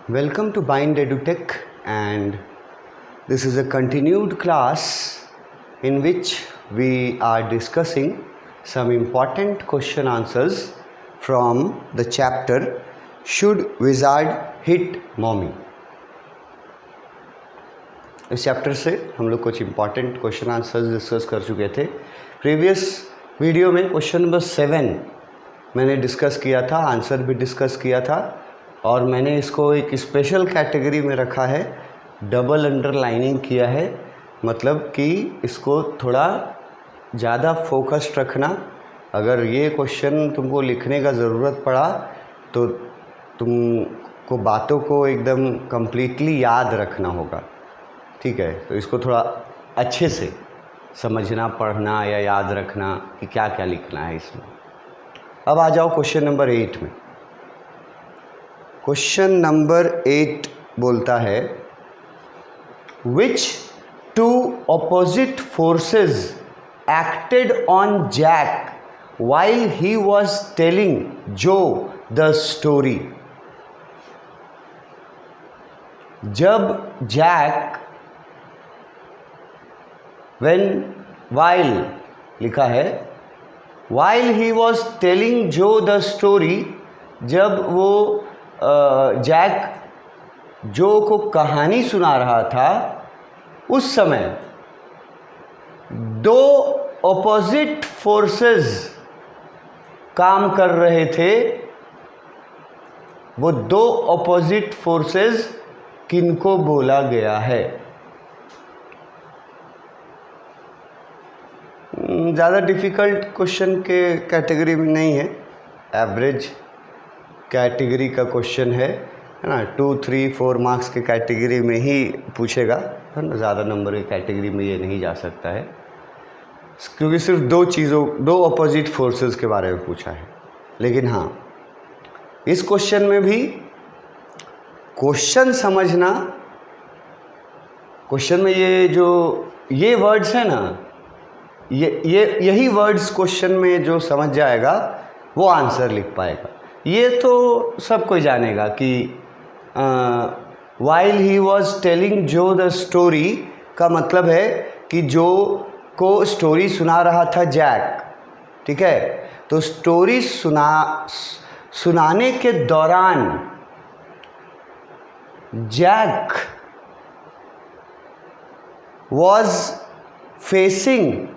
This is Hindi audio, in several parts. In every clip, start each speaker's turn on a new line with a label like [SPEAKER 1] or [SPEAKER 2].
[SPEAKER 1] Welcome to Bind EduTech, and this is a continued class in which we are discussing some important question answers from the chapter Should Wizard Hit Mommy? इस चैप्टर से हम लोग कुछ इम्पॉर्टेंट क्वेश्चन आंसर्स डिस्कस कर चुके थे। प्रीवियस वीडियो में क्वेश्चन नंबर 7 मैंने डिस्कस किया था, आंसर भी डिस्कस किया था, और मैंने इसको एक स्पेशल कैटेगरी में रखा है, डबल अंडरलाइनिंग किया है, मतलब कि इसको थोड़ा ज़्यादा फोकस्ड रखना। अगर ये क्वेश्चन तुमको लिखने का ज़रूरत पड़ा तो तुमको बातों को एकदम कम्प्लीटली याद रखना होगा, ठीक है। तो इसको थोड़ा अच्छे से समझना, पढ़ना या याद रखना कि क्या क्या लिखना है इसमें। अब आ जाओ क्वेश्चन नंबर 8 में। क्वेश्चन नंबर 8 बोलता है, which two opposite forces acted on Jack while he was telling Joe the story. जब जैक while लिखा है, while he was telling Joe the story, जब वो जैक जो को कहानी सुना रहा था, उस समय दो ऑपोजिट फोर्सेस काम कर रहे थे। वो दो ऑपोजिट फोर्सेस किनको बोला गया है? ज़्यादा डिफ़िकल्ट क्वेश्चन के कैटेगरी में नहीं है, एवरेज कैटेगरी का क्वेश्चन है ना। 2, 3, 4 मार्क्स के कैटेगरी में ही पूछेगा, है ना। ज़्यादा नंबर की कैटेगरी में ये नहीं जा सकता है, क्योंकि सिर्फ दो अपोजिट फोर्सेस के बारे में पूछा है। लेकिन हाँ, इस क्वेश्चन में भी क्वेश्चन समझना, क्वेश्चन में ये वर्ड्स है ना, यही वर्ड्स क्वेश्चन में जो समझ जाएगा वो आंसर लिख पाएगा। ये तो सब कोई जानेगा कि while he was telling Joe the story का मतलब है कि जो को स्टोरी सुना रहा था जैक, ठीक है। तो स्टोरी सुनाने के दौरान Jack was facing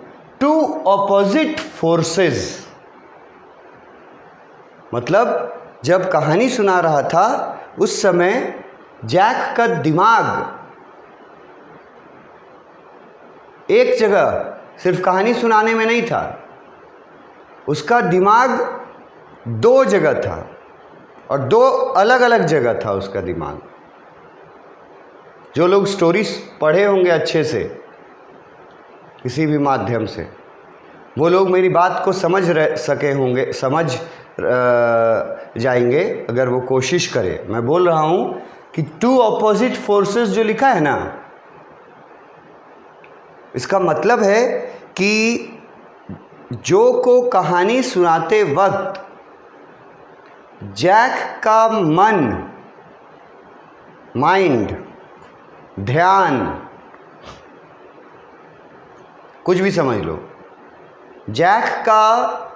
[SPEAKER 1] two opposite forces. मतलब जब कहानी सुना रहा था उस समय जैक का दिमाग एक जगह सिर्फ कहानी सुनाने में नहीं था, उसका दिमाग 2 जगह था, और 2 अलग अलग जगह था उसका दिमाग। जो लोग स्टोरीज पढ़े होंगे अच्छे से किसी भी माध्यम से, वो लोग मेरी बात को समझ जाएंगे अगर वो कोशिश करें। मैं बोल रहा हूँ कि 2 ऑपोजिट फोर्सेस जो लिखा है ना, इसका मतलब है कि जो को कहानी सुनाते वक्त जैक का माइंड, ध्यान, कुछ भी समझ लो, जैक का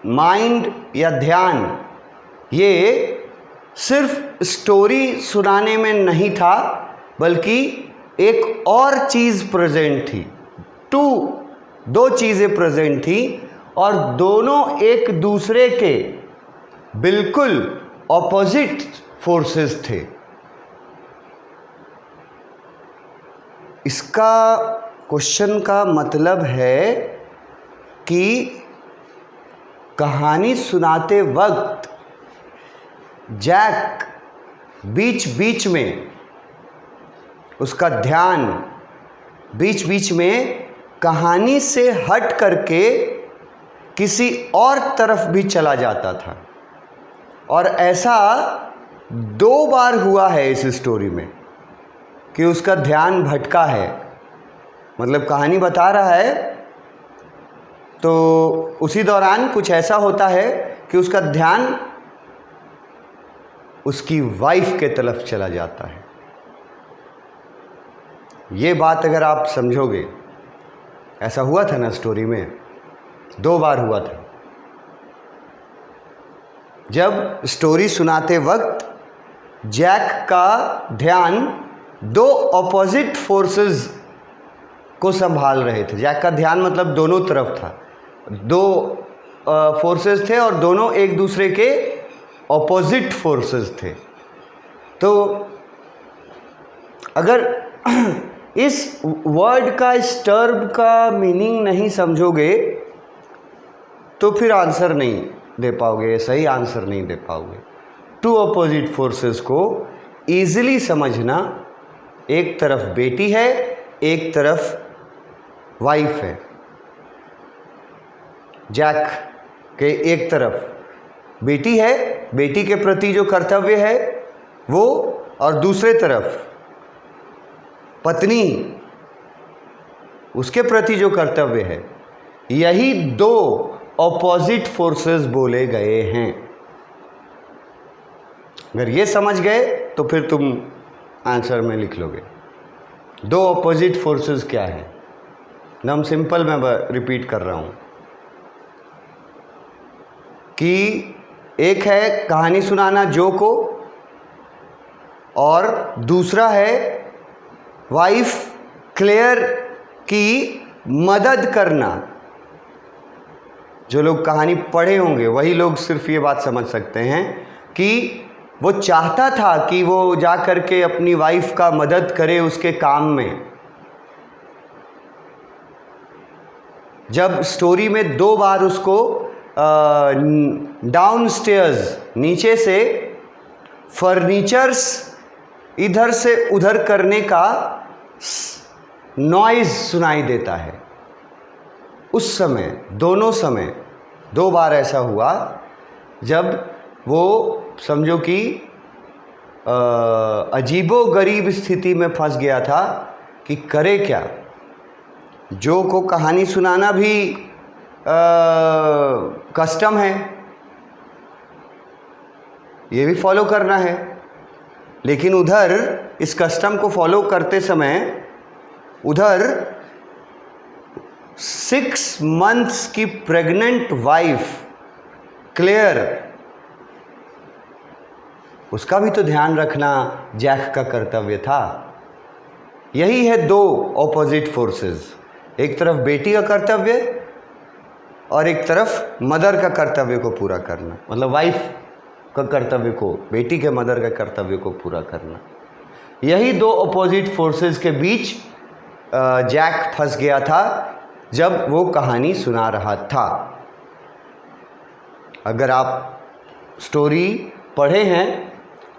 [SPEAKER 1] माइंड या ध्यान ये सिर्फ स्टोरी सुनाने में नहीं था, बल्कि एक और चीज़ प्रेजेंट थी। 2 चीज़ें प्रेजेंट थी, और दोनों एक दूसरे के बिल्कुल ऑपोजिट फोर्सेस थे। इसका क्वेश्चन का मतलब है कि कहानी सुनाते वक्त जैक बीच बीच में, उसका ध्यान बीच बीच में कहानी से हट करके किसी और तरफ भी चला जाता था। और ऐसा 2 बार हुआ है इस स्टोरी में कि उसका ध्यान भटका है। मतलब कहानी बता रहा है तो उसी दौरान कुछ ऐसा होता है कि उसका ध्यान उसकी वाइफ के तरफ चला जाता है। ये बात अगर आप समझोगे, ऐसा हुआ था ना स्टोरी में, 2 बार हुआ था। जब स्टोरी सुनाते वक्त जैक का ध्यान 2 ऑपोजिट फोर्सेस को संभाल रहे थे। जैक का ध्यान मतलब दोनों तरफ था, 2 फोर्सेस थे और दोनों एक दूसरे के ऑपोजिट फोर्सेस थे। तो अगर इस वर्ड का, इस टर्म का मीनिंग नहीं समझोगे तो फिर आंसर नहीं दे पाओगे, सही आंसर नहीं दे पाओगे। 2 ऑपोजिट फोर्सेस को ईजिली समझना, एक तरफ बेटी है, एक तरफ वाइफ है। जैक के एक तरफ बेटी है, बेटी के प्रति जो कर्तव्य है वो, और दूसरे तरफ पत्नी, उसके प्रति जो कर्तव्य है। यही 2 ऑपोजिट फोर्सेस बोले गए हैं। अगर ये समझ गए तो फिर तुम आंसर में लिख लोगे। 2 ऑपोजिट फोर्सेस क्या है? एकदम सिंपल मैं रिपीट कर रहा हूँ कि एक है कहानी सुनाना जो को, और दूसरा है वाइफ क्लेयर की मदद करना। जो लोग कहानी पढ़े होंगे वही लोग सिर्फ ये बात समझ सकते हैं कि वो चाहता था कि वो जा कर के अपनी वाइफ का मदद करे उसके काम में। जब स्टोरी में 2 बार उसको डाउन स्टेयर्स, नीचे से फर्नीचर्स इधर से उधर करने का नॉइज़ सुनाई देता है, उस समय, दोनों समय 2 बार ऐसा हुआ जब वो समझो कि अजीबो गरीब स्थिति में फंस गया था कि करे क्या। जो को कहानी सुनाना भी कस्टम है, ये भी फॉलो करना है, लेकिन उधर इस कस्टम को फॉलो करते समय उधर 6 मंथ्स की प्रेग्नेंट वाइफ क्लेयर, उसका भी तो ध्यान रखना जैक का कर्तव्य था। यही है 2 ऑपोजिट फोर्सेस, एक तरफ बेटी का कर्तव्य और एक तरफ मदर का कर्तव्य को पूरा करना, मतलब वाइफ का कर्तव्य को, बेटी के मदर का कर्तव्य को पूरा करना। यही 2 ऑपोजिट फोर्सेस के बीच जैक फंस गया था जब वो कहानी सुना रहा था। अगर आप स्टोरी पढ़े हैं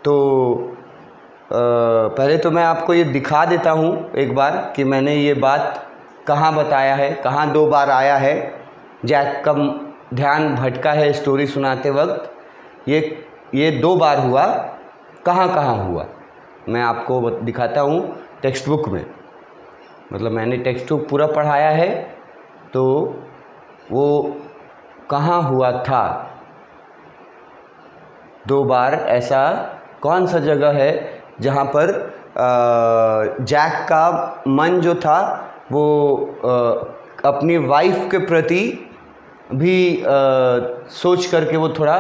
[SPEAKER 1] तो पहले तो मैं आपको ये दिखा देता हूँ एक बार कि मैंने ये बात कहाँ बताया है, कहाँ 2 बार आया है। जैक का ध्यान भटका है स्टोरी सुनाते वक्त, ये 2 बार हुआ, कहाँ कहाँ हुआ मैं आपको दिखाता हूँ। टेक्स्ट बुक में, मतलब मैंने टेक्स्ट बुक पूरा पढ़ाया है, तो वो कहाँ हुआ था 2 बार ऐसा, कौन सा जगह है जहाँ पर जैक का मन जो था वो अपनी वाइफ के प्रति भी सोच करके वो थोड़ा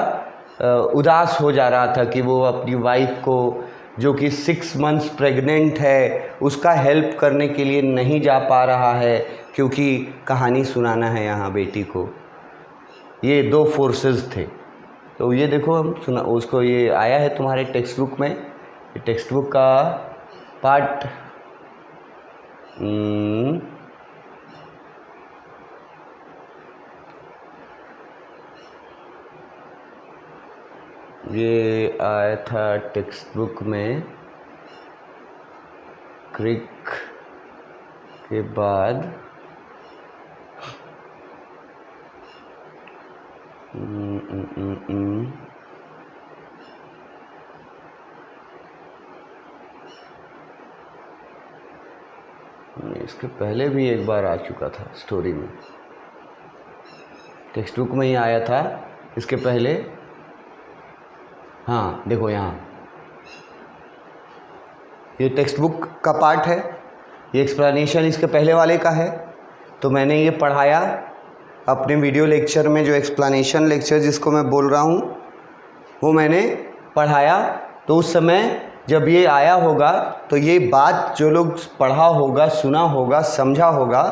[SPEAKER 1] उदास हो जा रहा था कि वो अपनी वाइफ को, जो कि 6 मंथ्स प्रेग्नेंट है, उसका हेल्प करने के लिए नहीं जा पा रहा है क्योंकि कहानी सुनाना है यहाँ बेटी को। ये 2 फोर्सेस थे। तो ये देखो, हम सुना उसको, ये आया है तुम्हारे टेक्स्ट बुक में, ये टेक्स्ट बुक का पार्ट ये आया था टेक्स्ट बुक में क्रिक के बाद इसके पहले भी एक बार आ चुका था स्टोरी में, टेक्स्ट बुक में ही आया था इसके पहले। हाँ देखो यहाँ ये टेक्स्ट बुक का पार्ट है, ये एक्सप्लेनेशन इसके पहले वाले का है। तो मैंने ये पढ़ाया अपने वीडियो लेक्चर में, जो एक्सप्लेनेशन लेक्चर जिसको मैं बोल रहा हूँ वो मैंने पढ़ाया। तो उस समय जब ये आया होगा तो ये बात जो लोग पढ़ा होगा, सुना होगा, समझा होगा,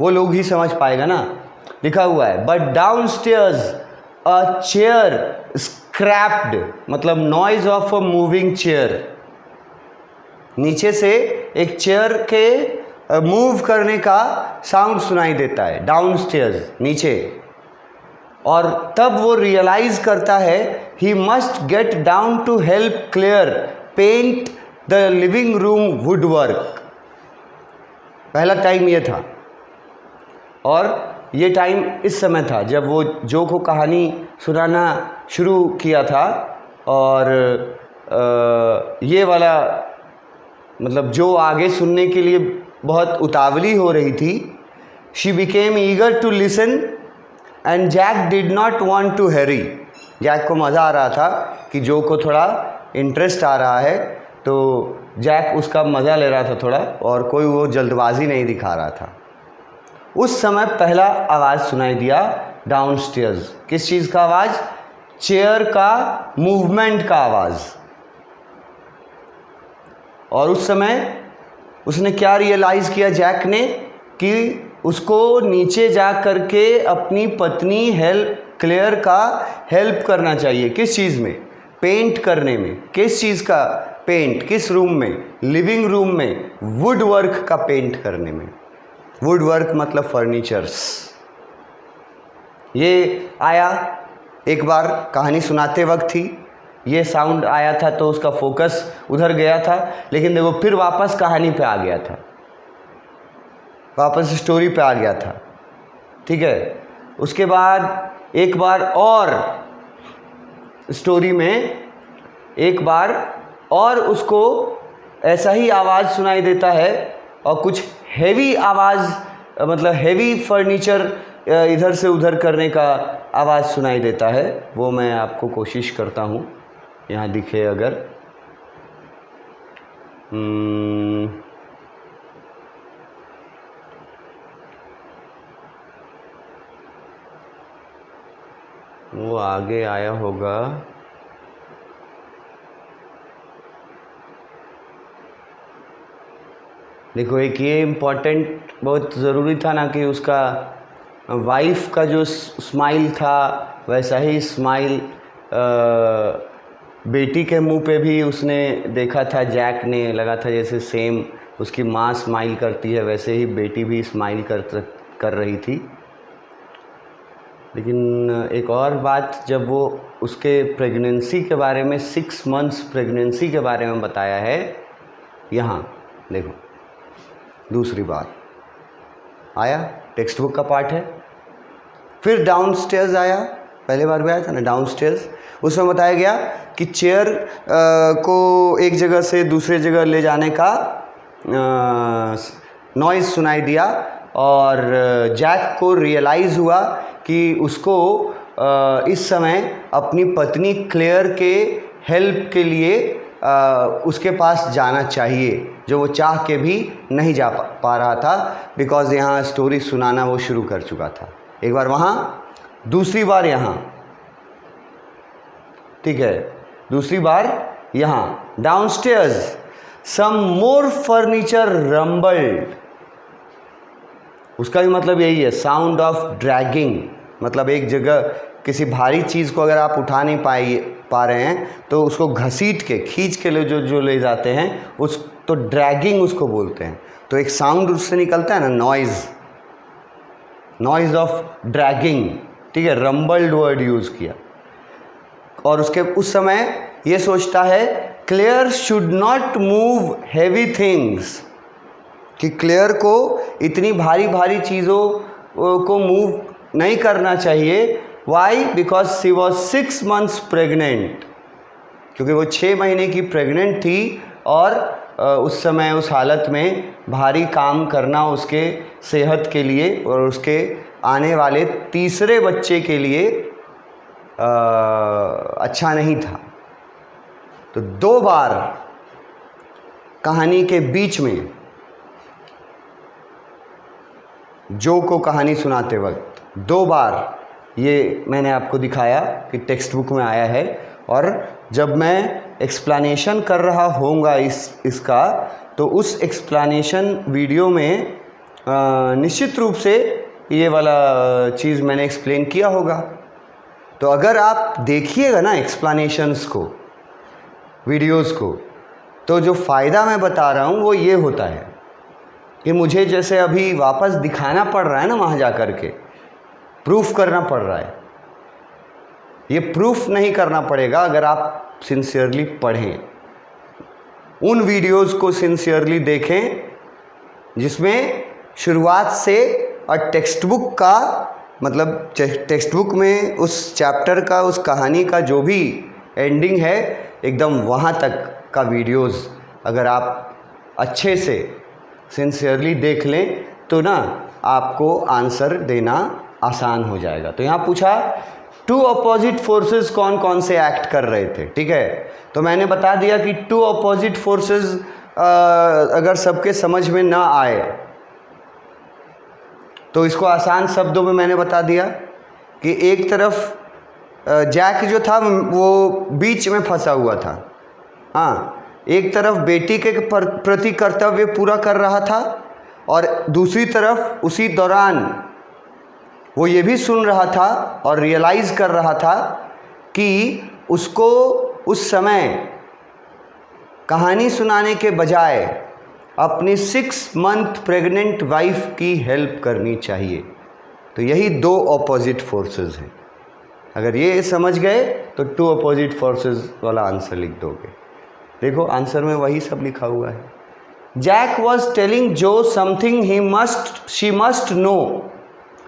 [SPEAKER 1] वो लोग ही समझ पाएगा ना। लिखा हुआ है but downstairs a chair scraped, मतलब noise of a moving chair. नीचे से एक चेयर के मूव करने का साउंड सुनाई देता है, डाउन स्टेयर्स, नीचे। और तब वो रियलाइज करता है he must get down to help Clare paint the living room woodwork. पहला टाइम ये था, और ये टाइम इस समय था जब वो जो को कहानी सुनाना शुरू किया था। और ये वाला मतलब जो आगे सुनने के लिए बहुत उतावली हो रही थी। She became eager to listen and Jack did not want to hurry. Jack को मज़ा आ रहा था कि जो को थोड़ा इंटरेस्ट आ रहा है, तो जैक उसका मज़ा ले रहा था थोड़ा, और कोई वो जल्दबाजी नहीं दिखा रहा था। उस समय पहला आवाज़ सुनाई दिया डाउन स्टेयर्स। किस चीज़ का आवाज़? चेयर का मूवमेंट का आवाज़। और उस समय उसने क्या रियलाइज़ किया जैक ने, कि उसको नीचे जा करके अपनी पत्नी क्लेयर का हेल्प करना चाहिए। किस चीज़ में? पेंट करने में। किस चीज़ का पेंट? किस रूम में? लिविंग रूम में वुड वर्क का पेंट करने में। वुड वर्क मतलब फर्नीचर्स। ये आया एक बार कहानी सुनाते वक्त ही, ये साउंड आया था तो उसका फोकस उधर गया था, लेकिन देखो फिर वापस कहानी पे आ गया था, वापस स्टोरी पे आ गया था। ठीक है, उसके बाद एक बार और स्टोरी में एक बार और उसको ऐसा ही आवाज़ सुनाई देता है, और कुछ हैवी आवाज़, मतलब हैवी फर्नीचर इधर से उधर करने का आवाज़ सुनाई देता है। वो मैं आपको कोशिश करता हूँ यहाँ दिखे अगर। वो आगे आया होगा। देखो एक ये इम्पोर्टेंट बहुत ज़रूरी था ना कि उसका वाइफ का जो स्माइल था वैसा ही स्माइल बेटी के मुंह पे भी उसने देखा था। जैक ने लगा था जैसे सेम उसकी माँ स्माइल करती है वैसे ही बेटी भी स्माइल कर रही थी। लेकिन एक और बात, जब वो उसके प्रेगनेंसी के बारे में 6 मंथ्स प्रेगनेंसी के बारे में बताया है, यहाँ देखो दूसरी बार आया, टेक्स्ट बुक का पार्ट है। फिर डाउन स्टेयर्स आया, पहले बार भी आया था ना डाउन स्टेयर्स। उसमें बताया गया कि चेयर को एक जगह से दूसरे जगह ले जाने का नॉइज़ सुनाई दिया, और जैक को रियलाइज़ हुआ कि उसको इस समय अपनी पत्नी क्लेयर के हेल्प के लिए उसके पास जाना चाहिए, जो वो चाह के भी नहीं जा पा रहा था, बिकॉज़ यहाँ स्टोरी सुनाना वो शुरू कर चुका था। एक बार वहाँ, दूसरी बार यहाँ। ठीक है, दूसरी बार यहाँ डाउनस्टेयर्स सम मोर फर्नीचर रम्बल्ड। उसका भी मतलब यही है, साउंड ऑफ ड्रैगिंग। मतलब एक जगह किसी भारी चीज़ को अगर आप उठा नहीं पा रहे हैं तो उसको घसीट के खींच के जो ले जाते हैं उस तो ड्रैगिंग उसको बोलते हैं। तो एक साउंड उससे निकलता है ना, नॉइज़ ऑफ ड्रैगिंग। ठीक है, रम्बल्ड वर्ड यूज़ किया। और उसके उस समय ये सोचता है Clare should not move heavy things, कि क्लेयर को इतनी भारी भारी चीज़ों को मूव नहीं करना चाहिए। Why? Because she was 6 months pregnant, क्योंकि वो 6 महीने की प्रेग्नेंट थी, और उस समय उस हालत में भारी काम करना उसके सेहत के लिए और उसके आने वाले तीसरे बच्चे के लिए अच्छा नहीं था। तो 2 बार कहानी के बीच में जो को कहानी सुनाते वक्त 2 बार ये मैंने आपको दिखाया कि टेक्स्ट बुक में आया है, और जब मैं एक्सप्लेनेशन कर रहा होऊंगा इसका, तो उस एक्सप्लेनेशन वीडियो में निश्चित रूप से ये वाला चीज़ मैंने एक्सप्लेन किया होगा। तो अगर आप देखिएगा ना एक्सप्लेनेशंस को, वीडियोस को, तो जो फ़ायदा मैं बता रहा हूँ वो ये होता है कि मुझे जैसे अभी वापस दिखाना पड़ रहा है ना, वहाँ जा कर के प्रूफ करना पड़ रहा है। ये प्रूफ नहीं करना पड़ेगा अगर आप सिंसियरली पढ़ें, उन वीडियोस को सिंसियरली देखें जिसमें शुरुआत से और टेक्स्ट बुक का मतलब टेक्स्ट बुक में उस चैप्टर का, उस कहानी का जो भी एंडिंग है एकदम वहाँ तक का वीडियोस अगर आप अच्छे से सिंसियरली देख लें तो ना आपको आंसर देना आसान हो जाएगा। तो यहाँ पूछा 2 अपोजिट फोर्सेस कौन कौन से एक्ट कर रहे थे, ठीक है। तो मैंने बता दिया कि 2 अपोजिट फोर्सेस अगर सबके समझ में ना आए तो इसको आसान शब्दों में मैंने बता दिया कि एक तरफ जैक जो था वो बीच में फंसा हुआ था, हाँ, एक तरफ बेटी के प्रति कर्तव्य पूरा कर रहा था और दूसरी तरफ उसी दौरान वो ये भी सुन रहा था और रियलाइज़ कर रहा था कि उसको उस समय कहानी सुनाने के बजाय अपनी 6 मंथ प्रेग्नेंट वाइफ की हेल्प करनी चाहिए। तो यही 2 अपोजिट फोर्सेस हैं। अगर ये समझ गए तो 2 अपोजिट फोर्सेस वाला आंसर लिख दोगे। देखो आंसर में वही सब लिखा हुआ है। Jack was telling Jo something she must know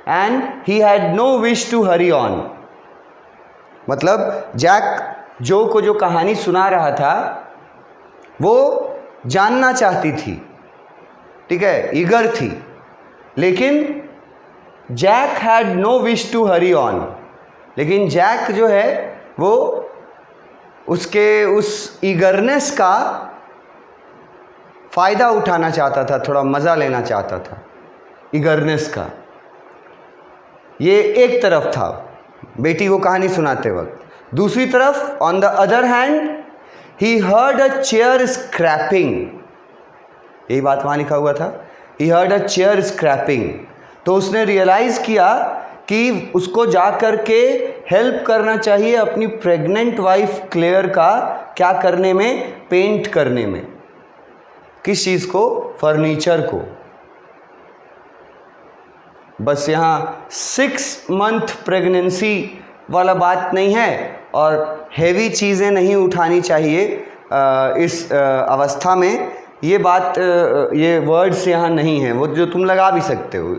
[SPEAKER 1] and he had no wish to hurry on. मतलब जैक जो को जो कहानी सुना रहा था वो जानना चाहती थी, ठीक है, ईगर थी, लेकिन Jack had no wish to hurry on. लेकिन जैक जो है वो उसके उस ईगरनेस का फ़ायदा उठाना चाहता था, थोड़ा मज़ा लेना चाहता था ईगरनेस का। ये एक तरफ था बेटी को कहानी सुनाते वक्त। दूसरी तरफ on the other hand he heard a chair scraping, यही बात वहाँ लिखा हुआ था, he heard a chair scraping. तो उसने रियलाइज़ किया कि उसको जा कर के हेल्प करना चाहिए अपनी प्रेग्नेंट वाइफ क्लेयर का, क्या करने में, पेंट करने में। किस चीज़ को, फर्नीचर को। बस यहाँ 6 मंथ प्रेगनेंसी वाला बात नहीं है और हैवी चीज़ें नहीं उठानी चाहिए इस अवस्था में। ये बात, ये वर्ड्स यहाँ नहीं है, वो जो तुम लगा भी सकते हो।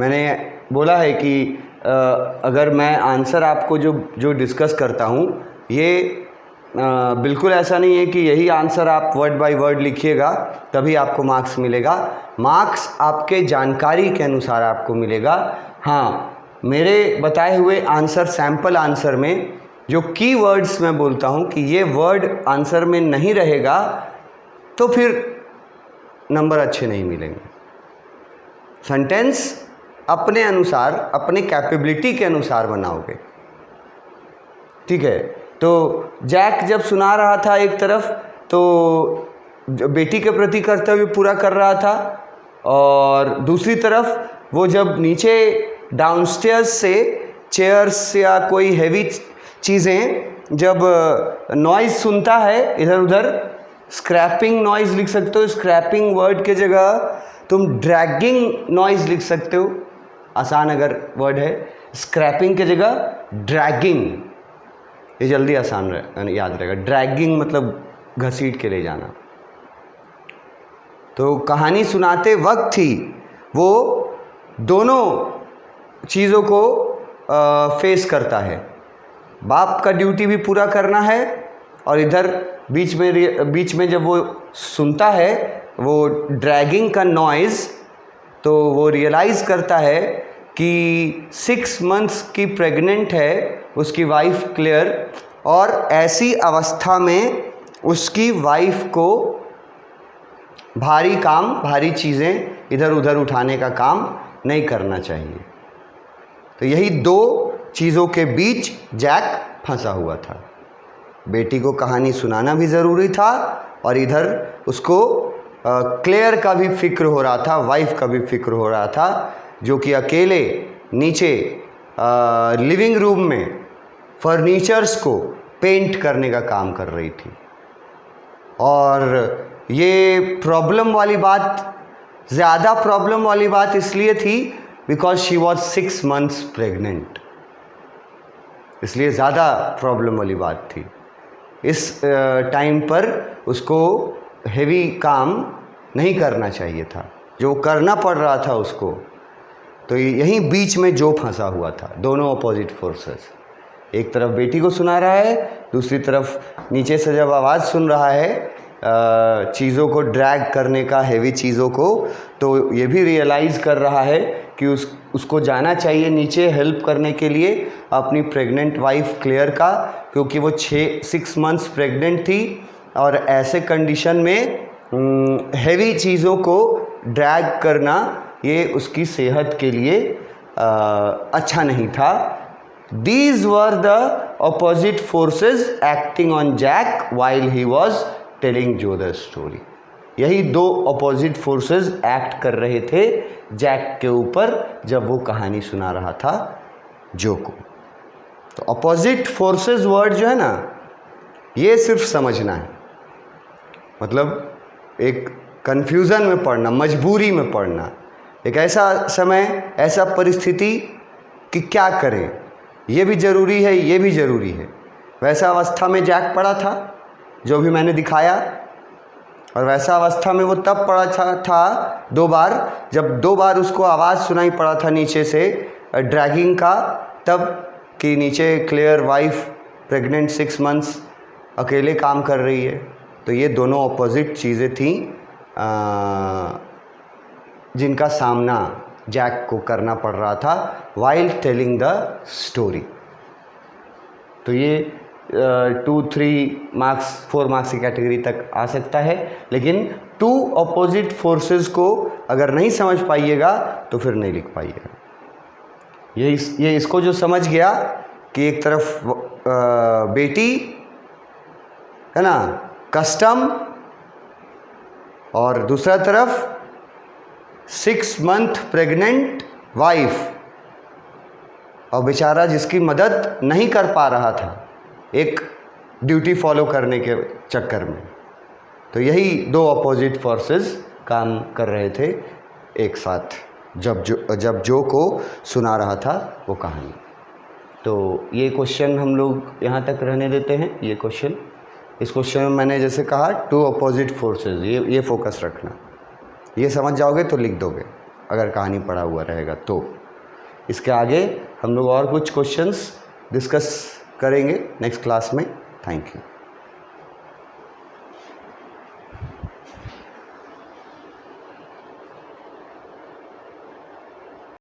[SPEAKER 1] मैंने बोला है कि अगर मैं आंसर आपको जो डिस्कस करता हूँ ये बिल्कुल ऐसा नहीं है कि यही आंसर आप वर्ड बाय वर्ड लिखिएगा तभी आपको मार्क्स मिलेगा। मार्क्स आपके जानकारी के अनुसार आपको मिलेगा। हाँ, मेरे बताए हुए आंसर, सैम्पल आंसर में जो की वर्ड्स मैं बोलता हूँ कि ये वर्ड आंसर में नहीं रहेगा तो फिर नंबर अच्छे नहीं मिलेंगे। सेंटेंस अपने अनुसार, अपने कैपेबिलिटी के अनुसार बनाओगे, ठीक है। तो जैक जब सुना रहा था एक तरफ तो बेटी के प्रति कर्तव्य पूरा कर रहा था, और दूसरी तरफ वो जब नीचे डाउनस्टेयर्स से चेयर्स या कोई हैवी चीज़ें जब नॉइज़ सुनता है इधर उधर, स्क्रैपिंग नॉइज़ लिख सकते हो, स्क्रैपिंग वर्ड के जगह तुम ड्रैगिंग नॉइज़ लिख सकते हो, आसान अगर वर्ड है। स्क्रैपिंग के जगह ड्रैगिंग, ये जल्दी आसान याद रहेगा। ड्रैगिंग मतलब घसीट के ले जाना। तो कहानी सुनाते वक्त ही वो दोनों चीज़ों को फेस करता है। बाप का ड्यूटी भी पूरा करना है और इधर बीच में जब वो सुनता है वो ड्रैगिंग का नॉइज़, तो वो रियलाइज़ करता है कि 6 मंथ्स की प्रेग्नेंट है उसकी वाइफ क्लेयर, और ऐसी अवस्था में उसकी वाइफ को भारी काम, भारी चीज़ें इधर उधर उठाने का काम नहीं करना चाहिए। तो यही दो चीज़ों के बीच जैक फंसा हुआ था। बेटी को कहानी सुनाना भी ज़रूरी था और इधर उसको क्लेयर का भी फिक्र हो रहा था, वाइफ का भी फिक्र हो रहा था, जो कि अकेले नीचे लिविंग रूम में फर्नीचर्स को पेंट करने का काम कर रही थी। और ये प्रॉब्लम वाली बात, ज़्यादा प्रॉब्लम वाली बात इसलिए थी because she was 6 months pregnant, इसलिए ज़्यादा प्रॉब्लम वाली बात थी। इस टाइम पर उसको हेवी काम नहीं करना चाहिए था, जो करना पड़ रहा था उसको। तो यहीं बीच में जो फंसा हुआ था, दोनों अपोजिट फोर्सेस, एक तरफ बेटी को सुना रहा है, दूसरी तरफ नीचे से जब आवाज़ सुन रहा है चीज़ों को ड्रैग करने का, हेवी चीज़ों को, तो ये भी रियलाइज़ कर रहा है कि उसको जाना चाहिए नीचे हेल्प करने के लिए अपनी प्रेग्नेंट वाइफ क्लेयर का, क्योंकि वो 6 months प्रेग्नेंट थी और ऐसे कंडीशन में हेवी चीज़ों को ड्रैग करना ये उसकी सेहत के लिए अच्छा नहीं था। These were the opposite forces acting on Jack while he was telling Joe the story. यही दो अपोजिट फोर्सेस एक्ट कर रहे थे जैक के ऊपर जब वो कहानी सुना रहा था जो को। तो अपोजिट फोर्सेस वर्ड जो है ना, ये सिर्फ समझना है, मतलब एक कन्फ्यूज़न में पड़ना, मजबूरी में पड़ना, एक ऐसा समय, ऐसा परिस्थिति कि क्या करें, ये भी ज़रूरी है, ये भी ज़रूरी है। वैसा अवस्था में जैक पड़ा था जो भी मैंने दिखाया, और वैसा अवस्था में वो तब पड़ा था 2 बार, जब 2 बार उसको आवाज़ सुनाई पड़ा था नीचे से ड्रैगिंग का, तब कि नीचे क्लियर वाइफ प्रेग्नेंट 6 months अकेले काम कर रही है। तो ये दोनों अपोजिट चीज़ें थीं जिनका सामना जैक को करना पड़ रहा था वाइल टेलिंग द स्टोरी। तो ये 2, 3 marks, 4 marks की कैटेगरी तक आ सकता है, लेकिन 2 अपोजिट फोर्सेस को अगर नहीं समझ पाइएगा तो फिर नहीं लिख पाइएगा। ये इसको जो समझ गया कि एक तरफ बेटी है ना, कस्टम, और दूसरा तरफ 6 month प्रेग्नेंट वाइफ, और बेचारा जिसकी मदद नहीं कर पा रहा था एक ड्यूटी फॉलो करने के चक्कर में। तो यही 2 अपोजिट फोर्सेस काम कर रहे थे एक साथ जब जो को सुना रहा था वो कहानी। तो ये क्वेश्चन हम लोग यहाँ तक रहने देते हैं। ये क्वेश्चन, इस क्वेश्चन में मैंने जैसे कहा 2 अपोजिट फोर्सेस, ये फोकस रखना, ये समझ जाओगे तो लिख दोगे अगर कहानी पढ़ा हुआ रहेगा तो। इसके आगे हम लोग और कुछ क्वेश्चंस डिस्कस करेंगे नेक्स्ट क्लास में। Thank you.